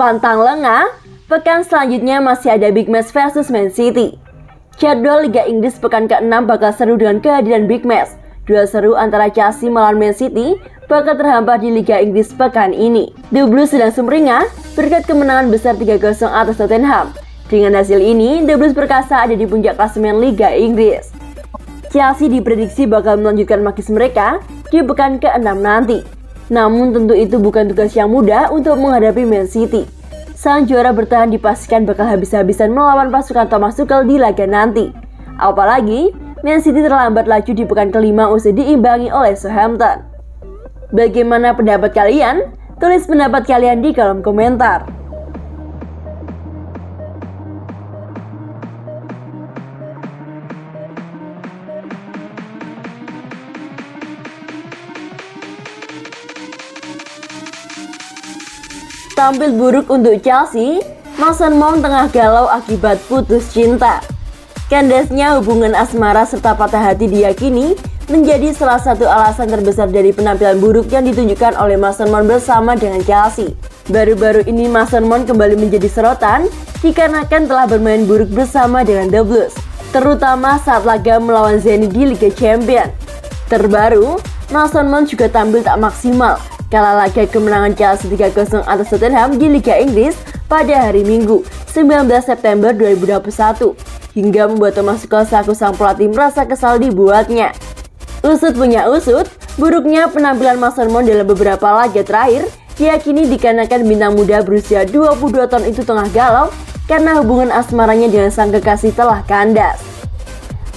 Pantang lengah, pekan selanjutnya masih ada big match versus Man City. Jadwal Liga Inggris pekan ke-6 bakal seru dengan kehadiran big match. Duel seru antara Chelsea melawan Man City bakal terhambat di Liga Inggris pekan ini. The Blues sedang sumringah berkat kemenangan besar 3-0 atas Tottenham. Dengan hasil ini, The Blues perkasa ada di puncak klasemen Liga Inggris. Chelsea diprediksi bakal melanjutkan makis mereka di pekan ke-6 nanti. Namun tentu itu bukan tugas yang mudah untuk menghadapi Man City. Sang juara bertahan dipastikan bakal habis-habisan melawan pasukan Thomas Tuchel di laga nanti. Apalagi, Man City terlambat laju di pekan kelima usai diimbangi oleh Southampton. Bagaimana pendapat kalian? Tulis pendapat kalian di kolom komentar. Tampil buruk untuk Chelsea, Mason Mount tengah galau akibat putus cinta. Kandasnya hubungan asmara serta patah hati diyakini menjadi salah satu alasan terbesar dari penampilan buruk yang ditunjukkan oleh Mason Mount bersama dengan Chelsea. Baru-baru ini Mason Mount kembali menjadi sorotan dikarenakan telah bermain buruk bersama dengan The Blues, terutama saat laga melawan Zenit di Liga Champions. Terbaru, Mason Mount juga tampil tak maksimal kala laga kemenangan Chelsea 3-0 atas Tottenham di Liga Inggris pada hari Minggu, 19 September 2021, hingga membuat Thomas Tuchel selaku sang pelatih merasa kesal dibuatnya. Usut punya usut, buruknya penampilan Mason Mount dalam beberapa laga terakhir diyakini dikarenakan bintang muda berusia 22 tahun itu tengah galau karena hubungan asmaranya dengan sang kekasih telah kandas.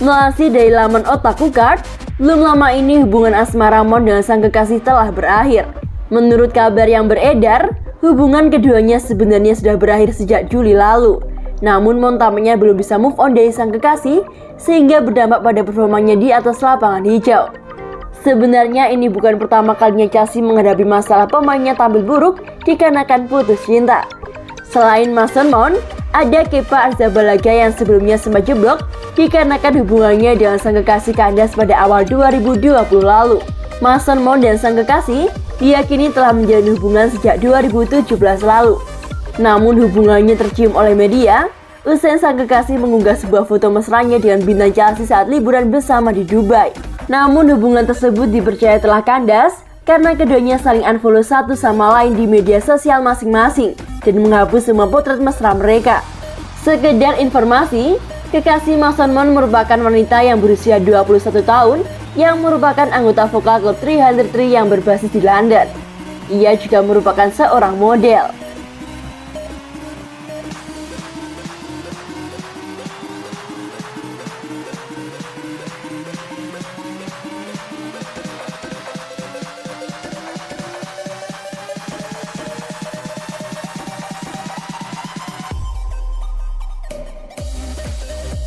Melansir dari laman Otaku Card, belum lama ini hubungan asmara Mount dengan sang kekasih telah berakhir. Menurut kabar yang beredar, hubungan keduanya sebenarnya sudah berakhir sejak Juli lalu. Namun Mount tampaknya belum bisa move on dari sang kekasih sehingga berdampak pada performanya di atas lapangan hijau. Sebenarnya ini bukan pertama kalinya Chelsea menghadapi masalah pemainnya tampil buruk dikarenakan putus cinta. Selain Mason Mount, ada Kepa Arrizabalaga yang sebelumnya sempat jeblok dikarenakan hubungannya dengan sang kekasih kandas pada awal 2020 lalu. Mason Mount dan sang kekasih diyakini telah menjalin hubungan sejak 2017 lalu. Namun hubungannya tercium oleh media usai sang kekasih mengunggah sebuah foto mesranya dengan bintang Chelsea saat liburan bersama di Dubai. Namun hubungan tersebut dipercaya telah kandas karena keduanya saling unfollow satu sama lain di media sosial masing-masing dan menghapus semua potret mesra mereka. Sekedar informasi, kekasih Mason Mount merupakan wanita yang berusia 21 tahun yang merupakan anggota vokal klub 303 yang berbasis di London. Ia juga merupakan seorang model.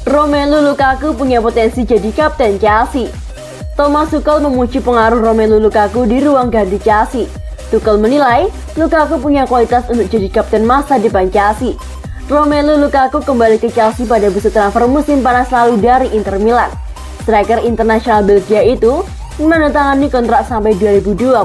Romelu Lukaku punya potensi jadi kapten Chelsea. Thomas Tuchel memuji pengaruh Romelu Lukaku di ruang ganti Chelsea. Tuchel menilai Lukaku punya kualitas untuk jadi kapten masa depan Chelsea. Romelu Lukaku kembali ke Chelsea pada bursa transfer musim panas lalu dari Inter Milan. Striker internasional Belgia itu menandatangani kontrak sampai 2026.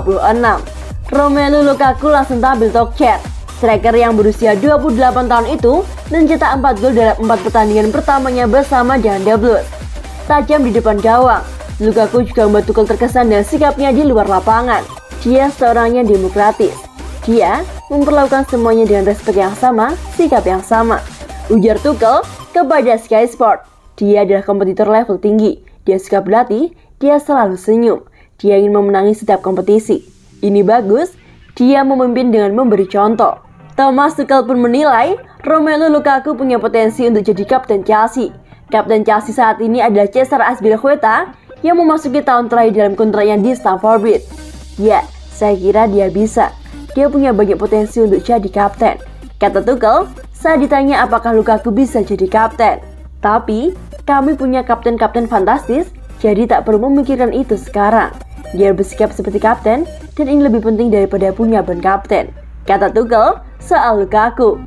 Romelu Lukaku langsung tampil tokcer. Striker yang berusia 28 tahun itu mencetak 4 gol dalam 4 pertandingan pertamanya bersama dengan The Blues. Tajam di depan gawang, Lukaku juga membuat Tuchel terkesan dengan sikapnya di luar lapangan. Dia seorang yang demokratis. Dia memperlakukan semuanya dengan respek yang sama, sikap yang sama. Ujar Tuchel kepada Sky Sport. Dia adalah kompetitor level tinggi. Dia suka berlatih, dia selalu senyum. Dia ingin memenangi setiap kompetisi. Ini bagus, dia memimpin dengan memberi contoh. Thomas Tuchel pun menilai Romelu Lukaku punya potensi untuk jadi kapten Chelsea. Kapten Chelsea saat ini adalah Cesar Azpilicueta yang memasuki tahun terakhir dalam kontraknya di Stamford Bridge. Ya, saya kira dia bisa. Dia punya banyak potensi untuk jadi kapten, kata Tuchel saat ditanya apakah Lukaku bisa jadi kapten. Tapi, kami punya kapten-kapten fantastis, jadi tak perlu memikirkan itu sekarang. Dia bersikap seperti kapten dan ini lebih penting daripada punya ban kapten, kata Tuchel soal Lukaku.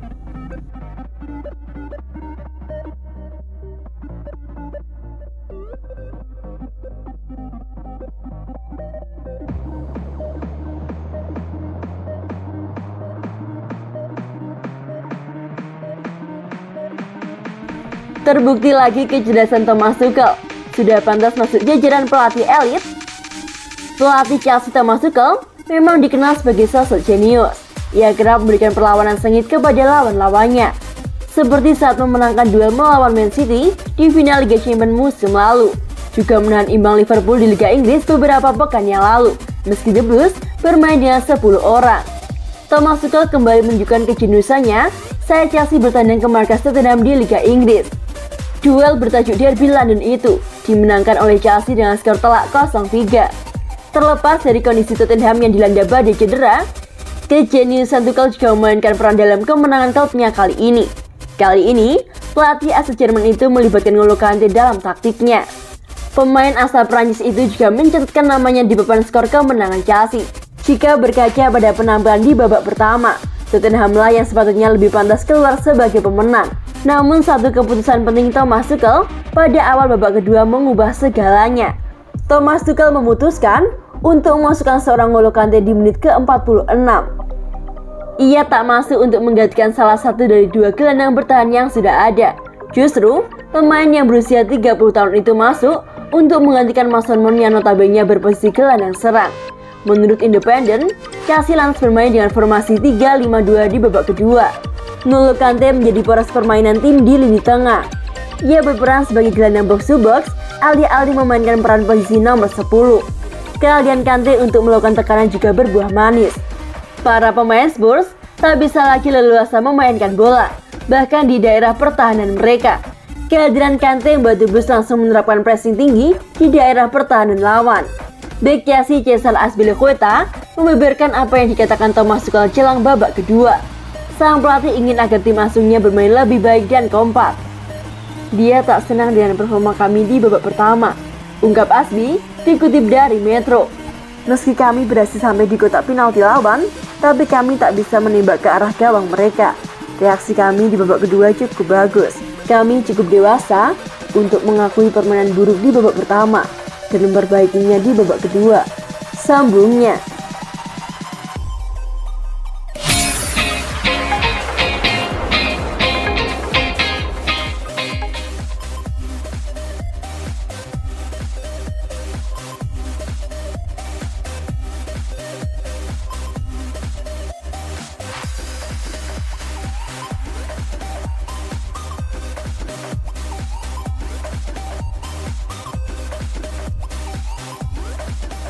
Terbukti lagi kecerdasan Thomas Tuchel. Sudah pantas masuk jajaran pelatih elit. Pelatih Chelsea Thomas Tuchel memang dikenal sebagai sosok jenius. Ia kerap memberikan perlawanan sengit kepada lawan-lawannya. Seperti saat memenangkan duel melawan Man City di final Liga Champions musim lalu. Juga menahan imbang Liverpool di Liga Inggris beberapa pekan yang lalu. Meski The Blues bermain dengan 10 orang. Thomas Tuchel kembali menunjukkan kejeniusannya saat Chelsea bertanding ke markas Tottenham di Liga Inggris. Duel bertajuk Derby London itu dimenangkan oleh Chelsea dengan skor telak 0-3. Terlepas dari kondisi Tottenham yang dilanda badai cedera, kejeniusan Tuchel juga memainkan peran dalam kemenangan klubnya kali ini. Kali ini, pelatih asal Jerman itu melibatkan N'Golo Kante dalam taktiknya. Pemain asal Prancis itu juga mencatatkan namanya di papan skor kemenangan Chelsea. Jika berkaca pada penampilan di babak pertama, Tottenham lah yang sepatutnya lebih pantas keluar sebagai pemenang. Namun satu keputusan penting Thomas Tuchel pada awal babak kedua mengubah segalanya. Thomas Tuchel memutuskan untuk memasukkan seorang N'Golo Kante di menit ke-46. Ia tak masuk untuk menggantikan salah satu dari dua gelandang bertahan yang sudah ada. Justru, pemain yang berusia 30 tahun itu masuk untuk menggantikan Mason Mount yang notabene berposisi gelandang serang. Menurut Independent, Chelsea lantas bermain dengan formasi 3-5-2 di babak kedua. N'Golo Kante menjadi poros permainan tim di lini tengah. Ia berperan sebagai gelandang box-to-box, alih-alih memainkan peran posisi nomor 10. Keahlian Kante untuk melakukan tekanan juga berbuah manis. Para pemain Spurs tak bisa lagi leluasa memainkan bola, bahkan di daerah pertahanan mereka. Kehadiran Kante membuat The Blues langsung menerapkan pressing tinggi di daerah pertahanan lawan. Bek Chelsea Cesar Azpilicueta membeberkan apa yang dikatakan Thomas Tuchel jelang babak kedua. Sang pelatih ingin agar tim asuhnya bermain lebih baik dan kompak. Dia tak senang dengan performa kami di babak pertama, ungkap Azbi dikutip dari Metro. Meski kami berhasil sampai di kotak penalti lawan, tapi kami tak bisa menembak ke arah gawang mereka. Reaksi kami di babak kedua cukup bagus. Kami cukup dewasa untuk mengakui permainan buruk di babak pertama dan memperbaikinya di babak kedua, sambungnya.